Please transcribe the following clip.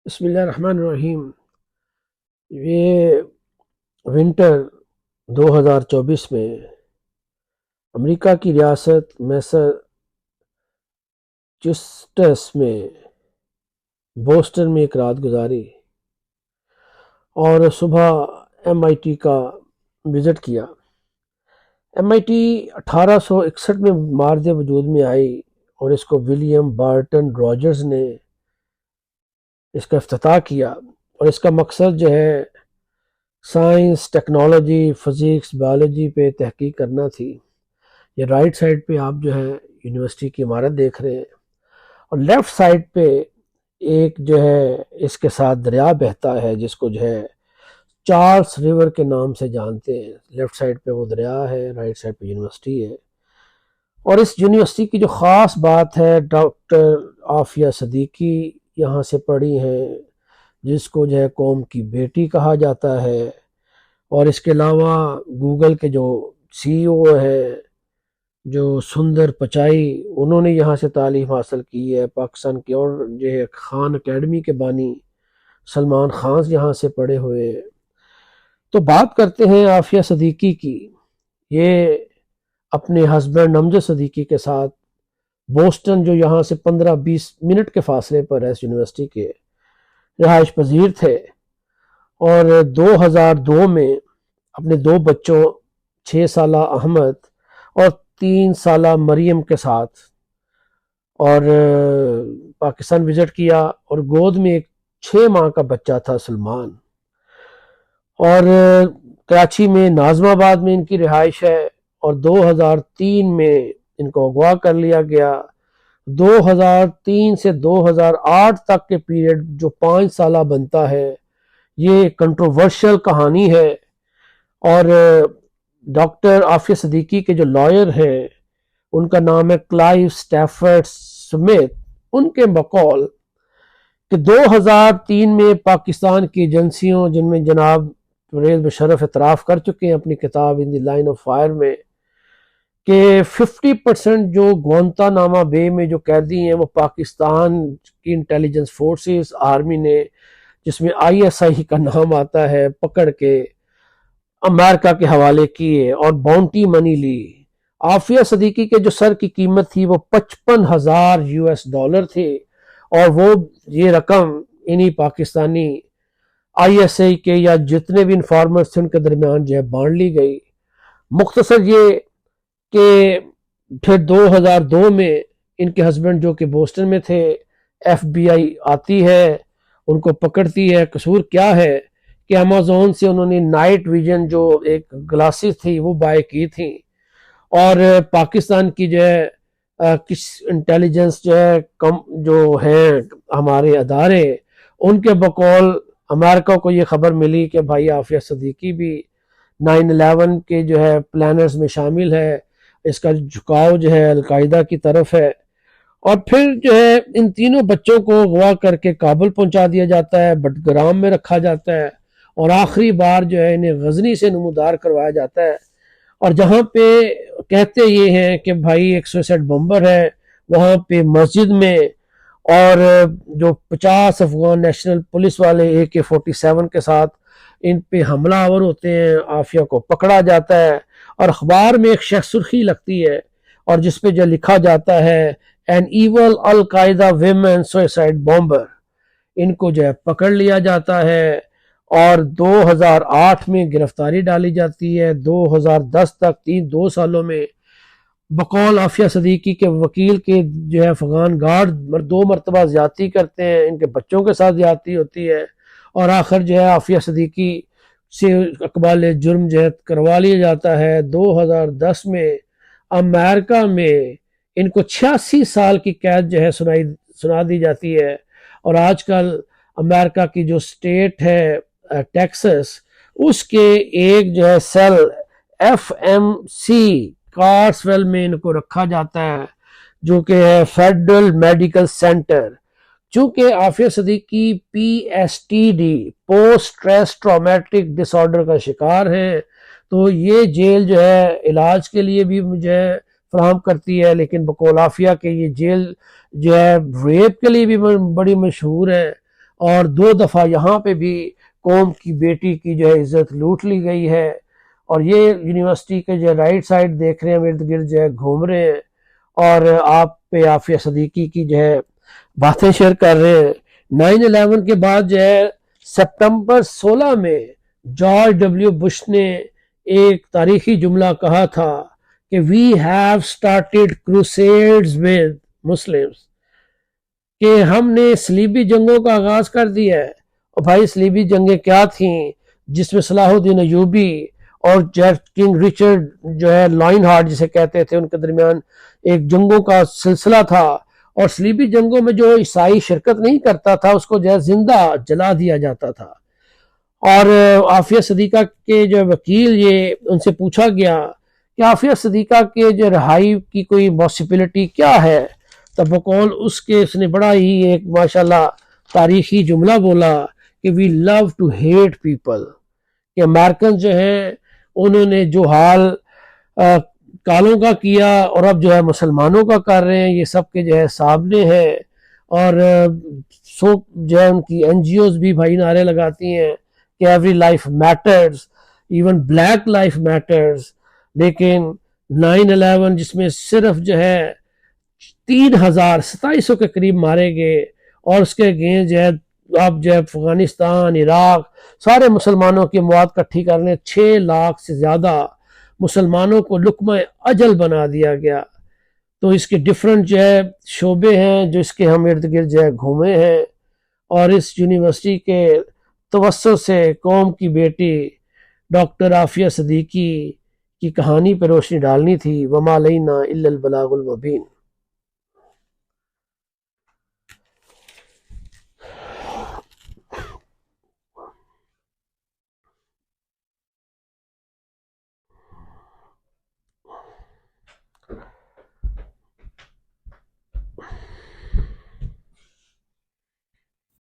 بسم اللہ الرحمن الرحیم۔ یہ ونٹر 2024 میں امریکہ کی ریاست میساچیٹس میں بوسٹن میں ایک رات گزاری اور صبح MIT کا وزٹ کیا۔ MIT 1861 میں مارد وجود میں آئی اور اس کو ولیم بارٹن راجرز نے اس کا افتتاح کیا، اور اس کا مقصد جو ہے سائنس، ٹیکنالوجی، فزکس، بایولوجی پہ تحقیق کرنا تھی۔ یہ رائٹ سائڈ پہ آپ جو ہے یونیورسٹی کی عمارت دیکھ رہے ہیں، اور لیفٹ سائڈ پہ ایک جو ہے اس کے ساتھ دریا بہتا ہے جس کو جو ہے چارلس ریور کے نام سے جانتے ہیں۔ لیفٹ سائڈ پہ وہ دریا ہے، رائٹ سائڈ پہ یونیورسٹی ہے۔ اور اس یونیورسٹی کی جو خاص بات ہے، ڈاکٹر عافیہ صدیقی یہاں سے پڑھی ہیں، جس کو جو ہے قوم کی بیٹی کہا جاتا ہے۔ اور اس کے علاوہ گوگل کے جو CEO ہے جو سندر پچائی، انہوں نے یہاں سے تعلیم حاصل کی ہے۔ پاکستان کی اور جو ہے خان اکیڈمی کے بانی سلمان خان یہاں سے پڑھے ہوئے ہیں۔ تو بات کرتے ہیں عافیہ صدیقی کی۔ یہ اپنے ہسبینڈ امجد صدیقی کے ساتھ بوسٹن، جو یہاں سے 15-20 منٹ کے فاصلے پر ہے اس یونیورسٹی کے، رہائش پذیر تھے، اور 2002 میں اپنے 2 بچوں 6 سالہ احمد اور 3 سالہ مریم کے ساتھ اور پاکستان وزٹ کیا، اور گود میں ایک 6 ماہ کا بچہ تھا سلمان۔ اور کراچی میں ناظم آباد میں ان کی رہائش ہے، اور 2003 میں ان کو اغوا کر لیا گیا۔ 2003 سے 2008 تک کے پیریڈ جو 5 سالہ بنتا ہے، یہ کنٹروورشل کہانی ہے۔ اور ڈاکٹر عافیہ صدیقی کے جو لائر ہیں، ان کا نام ہے کلائیو سٹیفرڈ سمتھ۔ ان کے بقول کہ 2003 میں پاکستان کی ایجنسیوں، جن میں جناب پرویز مشرف اعتراف کر چکے ہیں اپنی کتاب ان دی لائن آف فائر میں، کہ 50% جو گوانتانامہ بے میں جو قیدی ہیں وہ پاکستان کی انٹیلیجنس فورسز، آرمی نے، جس میں ISI کا نام آتا ہے، پکڑ کے امریکہ کے حوالے کیے اور باؤنٹی منی لی۔ عافیہ صدیقی کے جو سر کی قیمت تھی وہ $55,000 تھے، اور وہ یہ رقم انہی پاکستانی ISI کے یا جتنے بھی انفارمرز تھے ان کے درمیان جو ہے بانٹ لی گئی۔ مختصر یہ کہ پھر 2002 میں ان کے ہسبینڈ جو کہ بوسٹن میں تھے، FBI آتی ہے، ان کو پکڑتی ہے۔ قصور کیا ہے کہ Amazon سے انہوں نے نائٹ ویژن جو ایک گلاسز تھی وہ بائی کی تھیں، اور پاکستان کی جو ہے کس انٹیلیجنس جو ہیں ہمارے ادارے، ان کے بقول امریکہ کو یہ خبر ملی کہ بھائی عافیہ صدیقی بھی 9/11 کے جو ہے پلانرز میں شامل ہے، اس کا جھکاؤ جو ہے القاعدہ کی طرف ہے۔ اور پھر جو ہے ان تینوں بچوں کو اغوا کر کے کابل پہنچا دیا جاتا ہے، بٹگرام میں رکھا جاتا ہے، اور آخری بار جو ہے انہیں غزنی سے نمودار کروایا جاتا ہے، اور جہاں پہ کہتے یہ ہیں کہ بھائی ایک سوئسائڈ بمبر ہے وہاں پہ مسجد میں، اور جو 50 افغان نیشنل پولیس والے AK-47 کے ساتھ ان پہ حملہ آور ہوتے ہیں، عافیہ کو پکڑا جاتا ہے، اور اخبار میں ایک شخص سرخی لگتی ہے اور جس پہ جو لکھا جاتا ہے an evil al Qaeda women suicide bomber۔ ان کو جو ہے پکڑ لیا جاتا ہے، اور 2008 میں گرفتاری ڈالی جاتی ہے۔ 2010 تک 2 سالوں میں بقول عافیہ صدیقی کے وکیل کے جو ہے افغان گارڈ 2 مرتبہ زیادتی کرتے ہیں، ان کے بچوں کے ساتھ زیادتی ہوتی ہے، اور آخر جو ہے عافیہ صدیقی سے اقبال جرم جو ہے کروا لیا جاتا ہے۔ 2010 میں امریکہ میں ان کو 86 سال کی قید جو ہے سنا دی جاتی ہے، اور آج کل امریکہ کی جو سٹیٹ ہے ٹیکسس، اس کے ایک جو ہے سیل FMC کارسویل میں ان کو رکھا جاتا ہے، جو کہ ہے فیڈرل میڈیکل سینٹر۔ چونکہ Aafia Siddiqui PSTD post stress traumatic disorder کا شکار ہیں، تو یہ جیل جو ہے علاج کے لیے بھی مجھے فراہم کرتی ہے، لیکن بقول عافیہ کہ یہ جیل جو ہے ریپ کے لیے بھی بڑی مشہور ہے، اور 2 دفعہ یہاں پہ بھی قوم کی بیٹی کی جو ہے عزت لوٹ لی گئی ہے. اور یہ یونیورسٹی کے جو رائٹ سائڈ دیکھ رہے ہیں ارد گرد جو ہے گھوم رہے ہیں اور آپ پہ عافیہ صدیقی کی جو ہے باتیں شیئر کر رہے ہیں. 9/11 کے بعد جو ہے سپتمبر 16 میں جارج ڈبلیو بش نے ایک تاریخی جملہ کہا تھا کہ we have سٹارٹیڈ crusades with Muslims, کہ ہم نے صلیبی جنگوں کا آغاز کر دیا ہے. اور بھائی صلیبی جنگیں کیا تھیں؟ جس میں صلاح الدین ایوبی اور کنگ رچرڈ جو ہے لائن ہارٹ جسے کہتے تھے ان کے درمیان ایک جنگوں کا سلسلہ تھا. اور صلیبی جنگوں میں جو عیسائی شرکت نہیں کرتا تھا اس کو جو ہے زندہ جلا دیا جاتا تھا. اور عافیہ صدیقہ کے جو وکیل یہ ان سے پوچھا گیا کہ عافیہ صدیقہ کے جو رہائی کی کوئی پاسبلٹی کیا ہے، تب بقول اس کے اس نے بڑا ہی ایک ماشاءاللہ تاریخی جملہ بولا کہ وی لو ٹو ہیٹ پیپل، کہ امریکن جو ہیں انہوں نے جو حال کالوں کا کیا اور اب جو ہے مسلمانوں کا کر رہے ہیں، یہ سب کے جو ہے سامنے ہے. اور سو جو ہے ان کی این جی اوز بھی بھائی نعرے لگاتی ہیں کہ every life matters, even black life matters. لیکن 9/11 جس میں صرف جو ہے 3,2700 کے قریب مارے گئے اور اس کے اگینسٹ جو ہے اب جو ہے افغانستان، عراق، سارے مسلمانوں کی اموات کٹھی کرنے 6 لاکھ سے زیادہ مسلمانوں کو لقمہ اجل بنا دیا گیا. تو اس کے ڈفرنٹ جو ہے شعبے ہیں جو اس کے ہم ارد گرد جو ہے گھومے ہیں. اور اس یونیورسٹی کے توسط سے قوم کی بیٹی ڈاکٹر عافیہ صدیقی کی کہانی پہ روشنی ڈالنی تھی. وما علینا الا البلاغ المبین.